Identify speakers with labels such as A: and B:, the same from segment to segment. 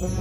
A: Oras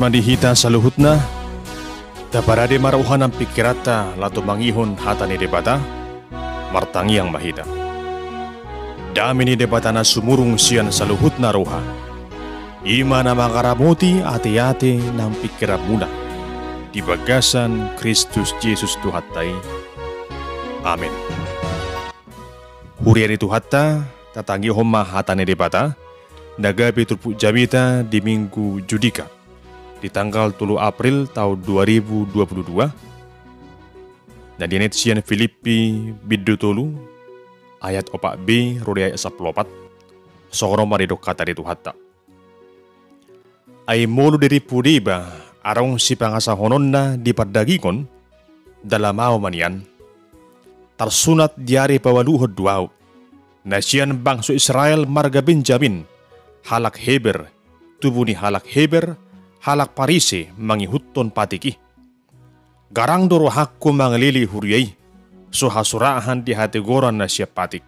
A: manihita sa luhut na, taparade maruhan ang pikirata lato mangihon hata ni debata, martangi ang mahita. Dami ni debata na sumurong siyan sa luhut na ruha. Ima na makaramuti ati-ati ng pikirap muna. Di bagasan Kristus Jesus Tuhatay. Amen. Hurian itu hatta, tatangi homa hata ni debata, nagabi turpu jamita di minggu Judika. Di tanggal 3 April tahun 2022 dan di netizen Filipi biddu tolu ayat 4b rodi ayat 14 soro maridok kata di Tuhatta ay mulu dari pudiba arong si pangasahonon na di padagingon dalam manian tersunat diari pawaluhod duaw na siyan bangso Israel marga Benjamin halak Heber tubuh ni halak Heber halak Parise mangihuton patiki. Garang doro hakku mangalili huriyay, so hasurahan di hati goran na siya patik.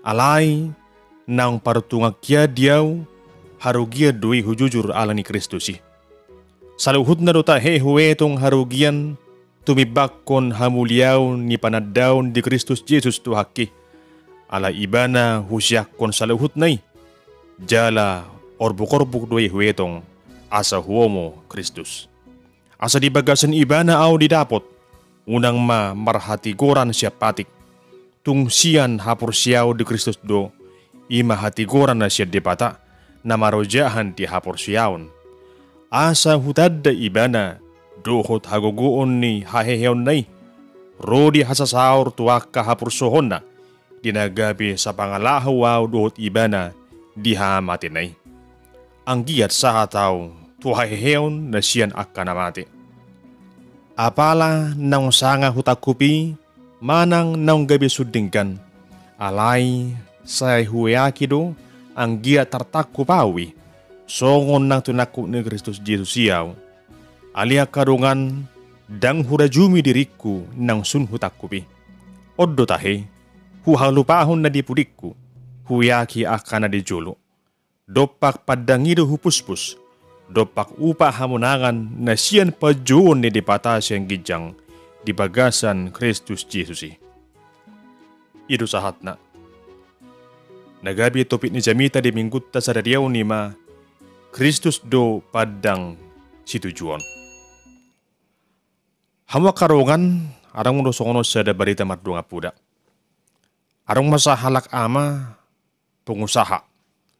A: Alay, nang parutungak kya diyaw, harugia dui hujujur ala ni Kristusi. Saluhut na dota hehuetong harugian, tumibakon hamuliaw ni panadaw di Kristus Jesus tuhaki. Ala ibana husyakon saluhut nay, jala orbuk-orbuk dui huetong, asa huomo Kristus. Asa di bagasan iba na aw didapot, unang marhatigoran siya patik, tung siyan hapur siyaw di Kristus do, ima hatigoran na siya dipata, na marojahan di hapur siyawn. Asa hutad da iba na, dohot haguguon ni haheheon nay, rodi hasasaur tuwak kahapur sohon na, dinagabi sa pangalahawaw dohot iba na, dihamatin nay. Ang giyat sa hataw, tuhaheheon na siyan akka namati. Apala naung sanga hutakupi, manang naung gabi sudingkan. Alay, say huwayaki do, ang giyat tartaku pawi. Songon nang tunaku ni Kristus Jesus siyaw. Alia karungan, dang hurajumi diriku nang sun hutakupi. Oddo tahe, huhalupahon na dipudikku, huyaki akka na dijolo. Dopak padangido hupuspus, dopak upa hamunangan na siyan pajuon ni dipata siyang gijang di bagasan Kristus Jesusi. Idu sahat na. Nagabi topit ni Jamita di minggutta sa dadiyaw ni ma, Kristus do padang situjuan. Hamwa karungan, arang munosongono sa barita mardunga puda. Arang masahalak ama, pengusaha.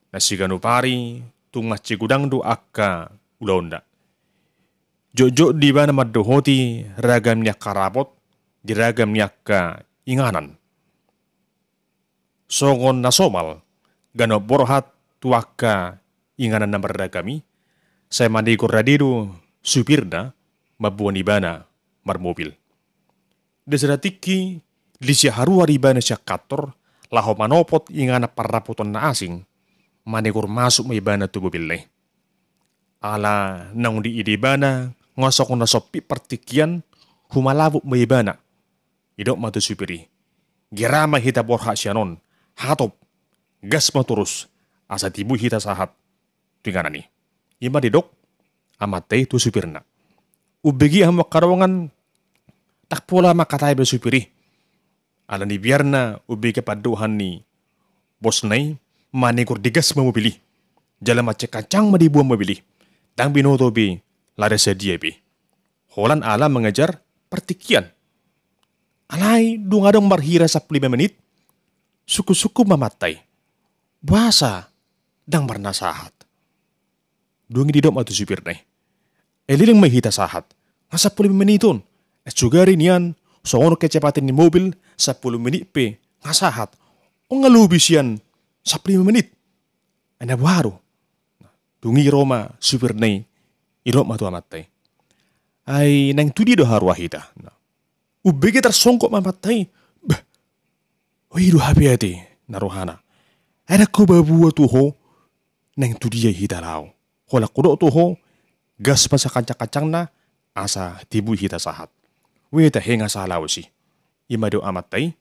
A: Nasigano pari, tungas cigudang do akka ulonda. Jojo di ba na madohoti ragam niya karabot, di ragam niya ka inganan. Songon na somal, gano borhat tuwaka inganan na maragami, sa mandigor radido supirna, mabuan iba na marmobil. Desadatiki, lisya harua riba na siya kator, laho manopot ingana paraputon na asing, manigur masuk may iba na tububil na. Ala nang di idiba na ngosok na sopi partikian humalabok may iba na. Idok matusupiri. Girama hita borha siya nun. Hatop. Gas maturus. Asa tibu hita sahat. Tingana ni. Ima didok. Amatay tu supir na. Ubegi ang makarawangan. Takpola makatay ba supiri. Ala ni biar na ubegi paduhan ni bos nay. Manigur digas mamubili. Jala macet kacang madibuang mabili. Dang binoto bi lari sedia bi. Holan ala mengejar pertikian. Alay dungadong marhira sa 5 menit. Suku-suku mamatay. Buasa dang marnasahat. Dungi didom atu supir na. Eliling may hita sahat. Nga 10 meniton. At sugarin yan. Songono kecepatin ni mobil 10 menit pe. Nga sahat. O nga lubis yan. Sa 5 menit. Ay nabuharo. Dungi Roma supir na irok matu amatay. Ay nang tudi do harwa hita. Ubege tersongkok mamatay. Bah. Oy do happy ati narohana. Ay nako babuwa tuho nang tudi hita lao. Hola kudo tuho gas pa sa kancang-kancang na asa tibu hita sahat. weta henga salawsi. Ima do amatay,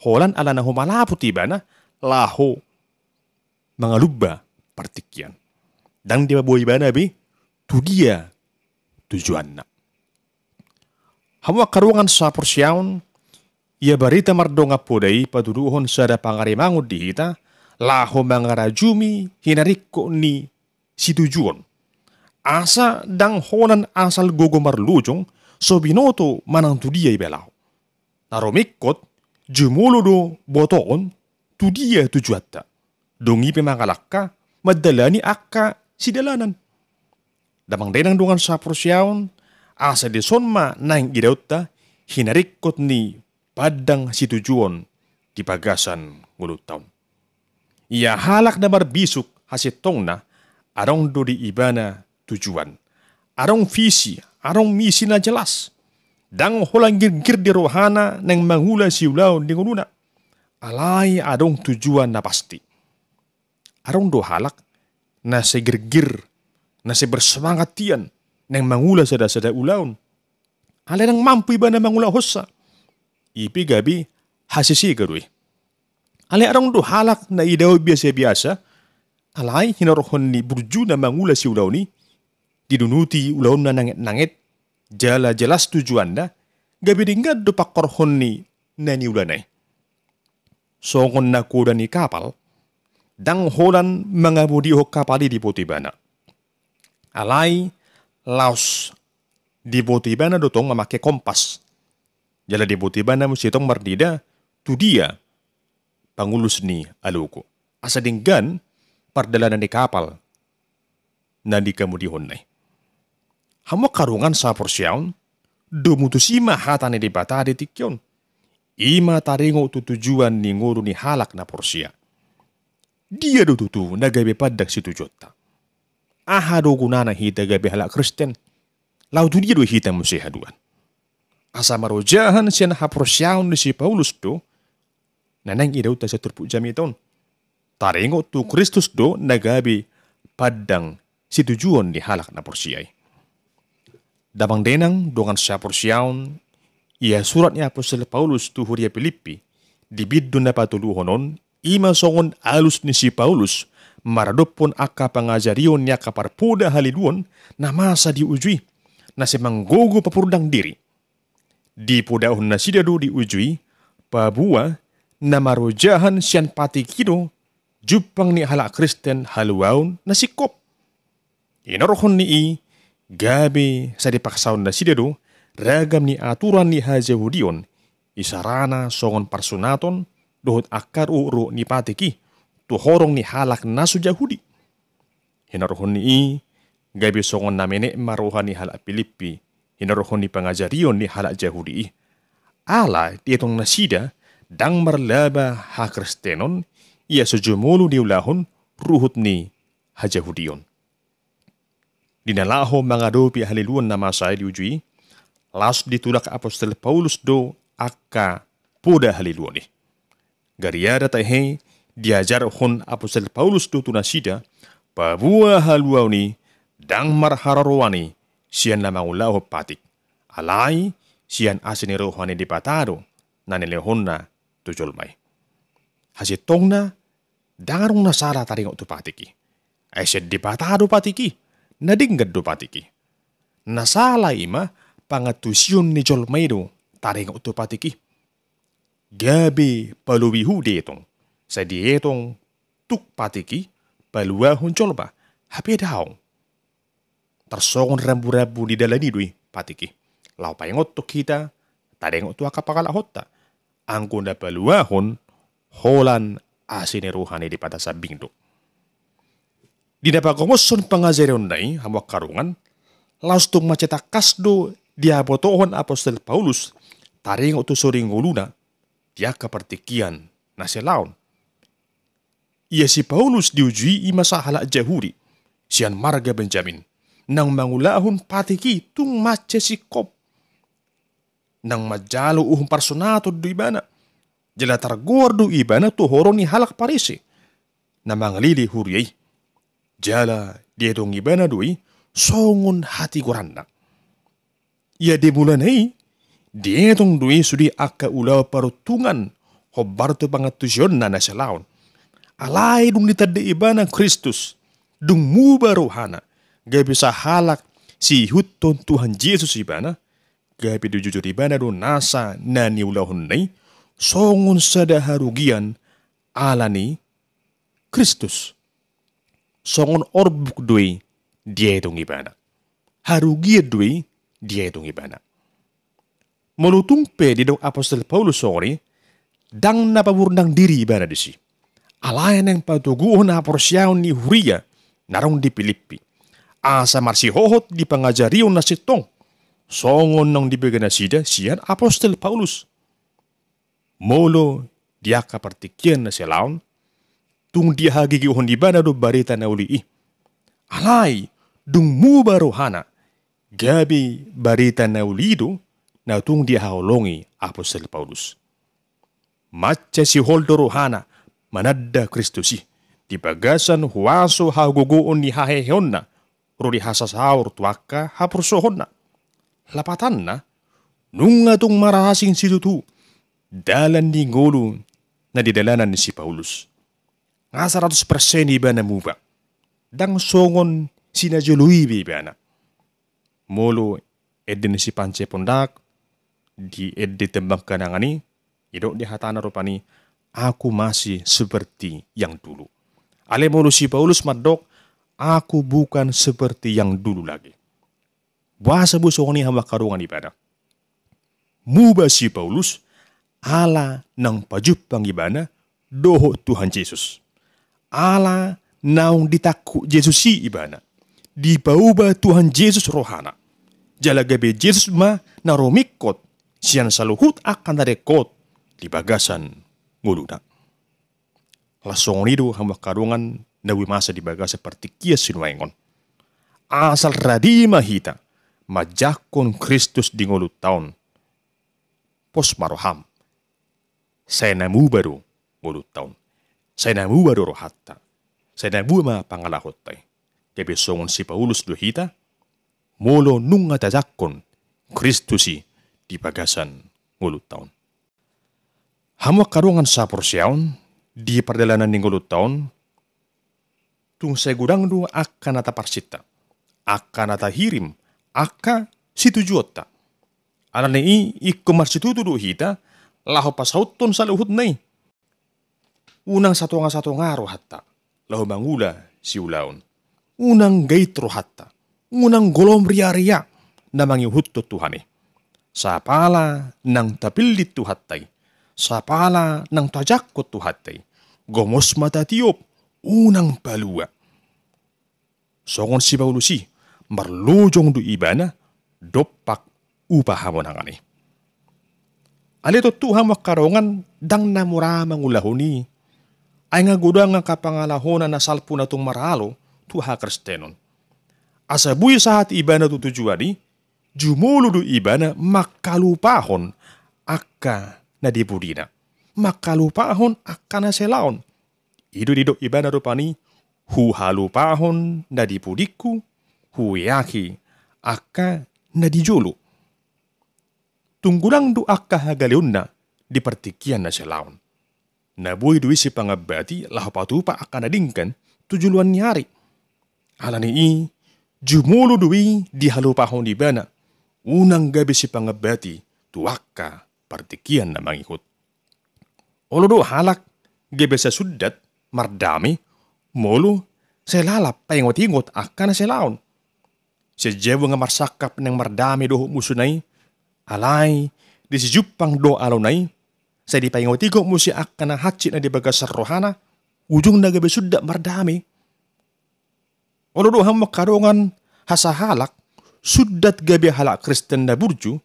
A: holan ala na humalapo tibana, laho mga lubba partikian. Dang di ba buhay ba nabi? Tu dia tujuan na. Hamwa karungan sa porsyaon, ia barita mardonga poday paduduhon sa da pangarimangod dihita, laho mga rajumi hinariko ni si tujuan. Asa dang honan asal gogo marlujong, so binoto manang tu dia ibelaw. Naromikot, jumulo do botoon, tu dia tujuatta. Dongi pimangalakka, madala ni akka si dalanan. Damang denang dungan sa porsyaon, asa di sonma nang idauta, hinarikot ni padang si tujuan di pagasan ngulut taon. Ia halak na marbisuk hasitong na arong do di ibana tujuan. Arong visi, arong misi na jelas. Dang holang girgir di rohana nang mangula siulaw di nguluna. Alay arong tujuan na pasti. Arong do halak na segirgir, na sebersemangat tiyan nang mangula sada-sada ulawn. Alay nang mampu iba na mangula hosa. Ipi gabi hasisigaroy. Alay arong do halak na idaw biasa-biasa. Alay hinarohon ni burju na mangula si ulaw ni. Didunuti ulaw na nangit-nangit. Jala jelas tujuan na. Gabi ringgad do pakorhon ni nani ulanay. Songon na kuda ni kapal. Dang holan mga budiho kapali di potibana. Alay laos di potibana dotong mamake kompas. Jala di potibana musitong mardida tu dia pangulus ni aluko. Asa dinggan pardalanan ni kapal na di kamudihon na. Hamo karungan sa porsyaon, dumutusima hata ni di bata di tikyon. Ima taringo tutujuan ni nguru ni halak na porsya. Dia do tutu nagabi padag si tujota. Aha do gunana hita gabi halak Kristen. Lau tu dia do hita musihaduan. Asa marojahan siya na haporsyaon ni si Paulus do, nanang idaw ta sa turpu jamiton. Taringo tu Kristus do nagabi padang si tujuan ni halak na porsyay. Dabang denang dongan siya porsyaon, ia surat ni Apostol Paulus tu Huria Filipi, dibiddo na patuluhonon, ima songon alus ni si Paulus, maradopon aka pangajarion niya kaparpuda haliduon na masa diujui, na si manggogo papurdang diri. Di pudahon na sidado diujui, pabuwa na marojahan siyan patikido, jupang ni halak Kristen haluaon na sikop. Inarohon ni gabi sa dipaksaon na sidado, ragam ni aturan ni Hajahudion, isarana songon parsunaton, dohot akar uro ni patiki, tuhorong ni halak nasu Jahudi. Hinarohon ni gabi songon namene maruhan ni halak Filipi, hinarohon ni pangajarion ni halak Jahudi. Ala dietong nasida, dang marlaba ha Kristenon, ia sejumulu diulahon, ruhut ni Hajahudion. Dinalaho mga dopi haliluan na masay diujui, las ditulak Apostol Paulus do akka puda haliluan ni. Gariada tahe diajar hon Apostol Paulus do tunasida, pabuah haluaw ni dang marhararwani siyan na mangulaho patik. Alay siyan asinirohani di patado na nilehon na tujolmay. Hasitong na dangarong nasara taringo tu patiki. Ay siya di patado patiki. Nadinggad do patiki. Nasala ima pangatusyon ni Jolmaido taring uto patiki. Gabi paluwihu detong. Sa dietong tuk patiki paluahon Jolba. Hapi daong. Tarsongon rambu-rambu di dalam idui patiki. Lau payangot to kita taring uto akapakalahota. Angkon na paluahon holan asiniruhani di pada sabing do. Di napakongoson pangajarion na hamwak karungan, laos tung macetak kasdo diabotohon Apostol Paulus, taring utusoring nguluna, dia kapartikian na silaon. Ia si Paulus diujui ima sa halak Jahudi, siyan marga Benjamin, nang mangulahon patiki tung mace si kop. Nang majalo uhong parsonato do ibana, jalatar gordo ibana tuhoro ni halak Parisi, na manglili huriyay. Jala dia dong ibana doi songon hati goranda. Ia demulanai Dietong dui sudi aka ulaw parutungan hobar tu pangatusyon na nasa laon. Alay dung ditade iba ng Kristus, dung muba rohana, gabi sa halak si huton Tuhan Yesus iba na, gabi do jujur iba na do nasa na niulahon na songon sa daharugian ala ni Kristus. Songon orbuk dui dia itong iba na. Harugia dui dia itong iba na. Malutung pedi dong Apostol Paulus sori, dang napaburnang diri iba na disi. Alayan ng patuguhon na porsyaon ni Huria, narong di Pilipi. Asa marsihohot di pangajariyon na sitong. Songon ng dibigan na siyan Apostol Paulus. Molo, diya kapartikyan na silaon, tung diya hagigihon di ba na do barita na uli. Alay, dung muba rohana, gabi barita na uli do, na tung diya haulongi Apostol Paulus. Matya si Holdo rohana, manadda Kristusi, di bagasan huwaso haguguon ni haheheon na, rudi hasasaur tuaka hapursohon na. Lapatan na, nung atong marahasing situtu, dalan ni ngolo na didalanan ni si Paulus. Nga 100% iba na muba, dang songon sinajului iba na. Molo, edin si Panche Pondak, di edin tembang kanangani, idok di hatana rupani, aku masih seperti yang dulu. Alemolo si Paulus madok, aku bukan seperti yang dulu lagi. Bahasa busong ni hamba karungan ibadah. Muba si Paulus, ala ng pajupang ibana, doho Tuhan Yesus. Ala naung ditaku Yesus si ibana. Di pauba Tuhan Yesus rohana. Jalagabe Yesus ma naromikot, siyan saluhut akan darekot, di bagasan nguluda. Lasong nido hamba karungan na wimasa di baga seperti kia sinuengon. Asal radi mahita, majakon Kristus di ngulut taon. Pos maroham. Saya namu baru ngulut taon. Saya namu baru rohatta. Saya namu ma pangalahot tay. Kebesongon si Paulus duhita, molo nung atajakon Kristusi di bagasan ngulut taon. Hamo karungan sa porsyaon, di perdalanan ng ulut taon, tung segurang do akan nataparsita, akan natahirim, aka situjuota. Anan ni ikumarsitutu do hita, laho pasauton sa luhut na Unang satu nga rohatta, laho mangula si ulaon. Unang gait rohatta, unang golom ria-ria na mangihut to Tuhane. Sa pala ng tapilit tuhattay, sa pala ng tajakot tuhatay, gomos matatiop, unang palua. Songon si Paulusi, marlujong do ibana, dopak upahamo na nga ni. Alito tuhang makarongan, dang namuramang ulahuni, ay nga gudang nga kapangalahona na salpo na itong maralo, tuha kristenon. Asabuy sa hati ibana tutujuan ni, jumulo do ibana makalupahon, akka na dibudina. Makalupahon akka na selaon. Ido iba na rupani, huhalupahon na dipudiku, huyaki akka na dijulu. Tunggulang do akka hagalion na, dipertikian na selaon. Nabuhay duwi si pangabati, lahapatupa akka na dingkan, tujuluan niyari. Alani jumulo duwi di halupahon di bana. Unang gabi si pangabati, tuwaka partikian na mangikot. Olodo halak, gabi sa sudat, mardami, molo, selalap paingot-ingot akan na selaon. Si Jevo nga marsakap ng mardami do musunay, alay, di si Jupang do alunay, sa di paingot-ingot mo si akan na hatsit na di bagas sa rohana, ujung na gabi sudat mardami. Olodo ham makarongan hasahalak, sudat gabi halak Kristen na burju,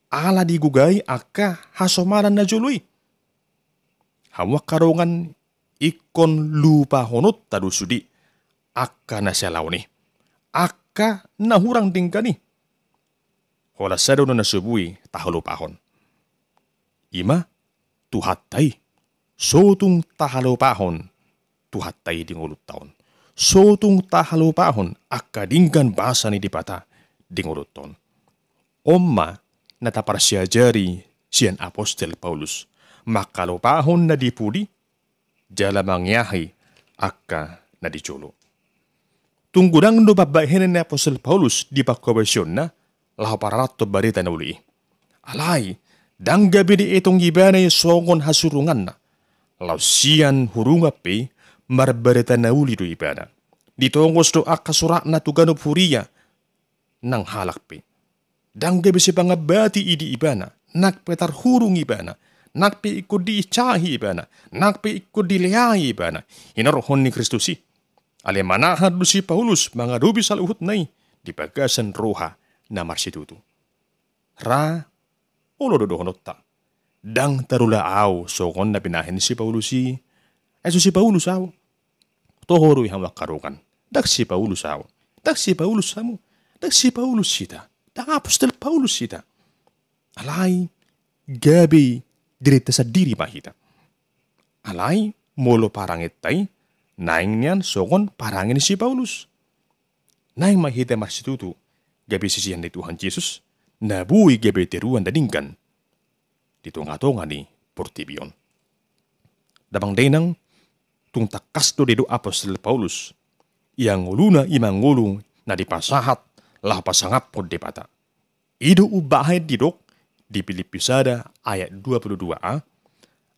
A: ala digugay aka hasomaran na juluy. Hawak karongan ikon lupa honot tadusudi, aka na siya ni. Aka nahurang tingkani. Hola sado na nasubuhi tahalupahon. Ima, tuhatay. Sotong tahalupahon, tuhatay dingulut taon. Sotong tahalupahon, aka dinggan basa ni dipata dingulut taon. Oma, nataparsyajari siyan Apostel Paulus. Makalupahon na dipudi, jala mangyahi akka na dicolo. Tunggudang no babahin ni Apostel Paulus di pagkobasyon na laho parato barita na uli. Alay, danggabi di itong ibanay songon hasurungan na. Lausian hurungapi marbarita na uli do ibana. Dito ang gusto akasurak na tugano puriya nang halakpi. Danggabi si pangabati idi ibana, nakpetar hurung ibana, nakpi ikod di icahi ibana, nakpi ikod di leahi ibana, hinarohon ni Kristusi. Alemanahan do si Paulus mga rubi sa luhut na'y di pagasan roha na marsitutu. Ra, ulo dodohonot ta. Dang tarulaaw sokon na pinahin si Paulusi. Eso si Paulus aw. Tohoro ihang wakarukan. Dak si Paulus aw. Dak si Paulus amo. Dak si Paulus sita. Dak Apostol Paulus sita. Alay, gabi dirita sa diri mahita. Alay, molo parangit tay. Naing niyan sokon parangin si Paulus. Naing mahita marsitutu. Gabi sisihan ni Tuhan Yesus. Nabuhi gabi tiruan dadingkan. Dito nga to nga ni Portibion. Dabang denang, tung takasto dedo Apostol Paulus, yang uluna imang ulung na dipasahat lah pasangap po depata. Ido ubahay didok di Pilipisada ayat 22a,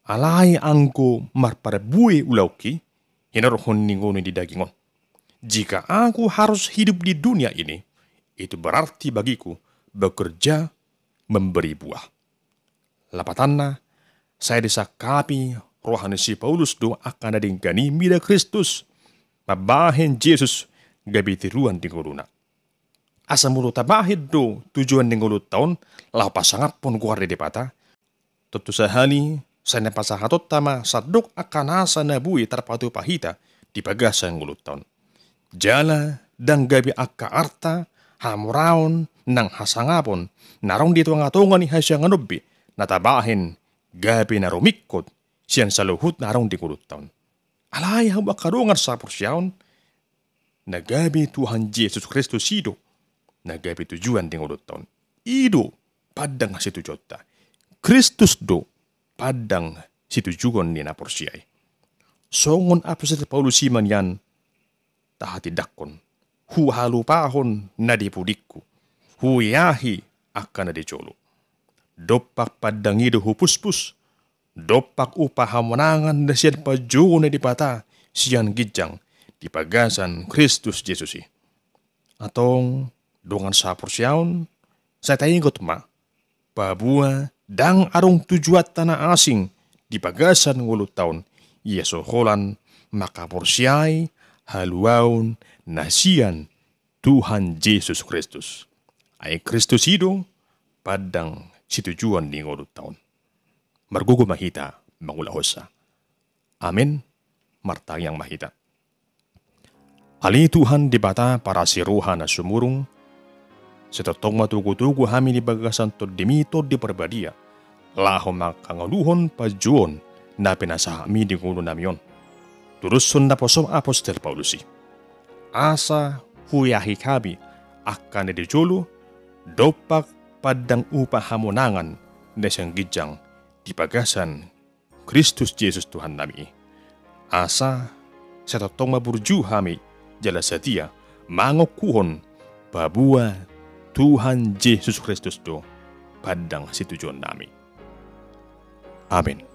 A: alay angko marparabuhi ulauki, hinarohon ningono di dagingon. Jika aku harus hidup di dunia ini, itu berarti bagiku bekerja memberi buah. Lapatanna, saya disakapi rohani si Paulus do akan nadinggani mida Kristus. Mabahin Jesus gabi tiruan di nguluna. Asa mulu tabahid do tujuan di ngulut taon, lah pasangap pun guarde de pata. Tutu sahali, saya napasahatot tama sadok akan asa nabui tarpatu pahita di pagasan ngulut taon. Jala dan gabi akka arta, hamuraon, nang hasangapon, narong dito ang atongan ni hasyang anubi, natabahin, gabi na rumikot, siyan sa luhut na arong dingulot taon. Alay hawak karungan sa porsyaon, na gabi Tuhan Jesus Kristus ido, na gabi tujuan dingulot taon. Ido, padang si tujota. Kristus do, padang si tujuan ni na porsyay. Songon Apostol Paulus siman yan, tahati dakon, huhalupahon na dipudikku, huyahi akan na dicolo. Dopak padangido hupuspus, dopak upahamanangan na siyan pajugo na dipata, siyan gijang di pagasan Kristus Jesusi. Atong dongan sa porsyaon, sa taingot ma, pabua dang arong tujuat tanah asing di pagasan ngulut taon, Yeso holan makaporsyay, haluaon, nasiyan Tuhan Yesus Kristus. Ay Kristus ido, padang situjuan ni ngulut taon. Margugo mahita, mangulahosa. Amin, martayang mahita. Ali Tuhan di bata para si ruha na sumurong, sa totong matugutugo hami ni bagasan to dimito di perbadia, laho makangaluhon pajuon na pinasahami di ngulo namiyon. Turusun na posom Apostol Paulusi. Asa huyahi kabi akan na dijolo, dopak padang upahamonangan na siyang gijang di pagasan Kristus Jesus Tuhan nami. Asa sa totong maburju hami jala setia mangokuhon babua Tuhan Yesus Kristus do padang situjuan nami. Amin.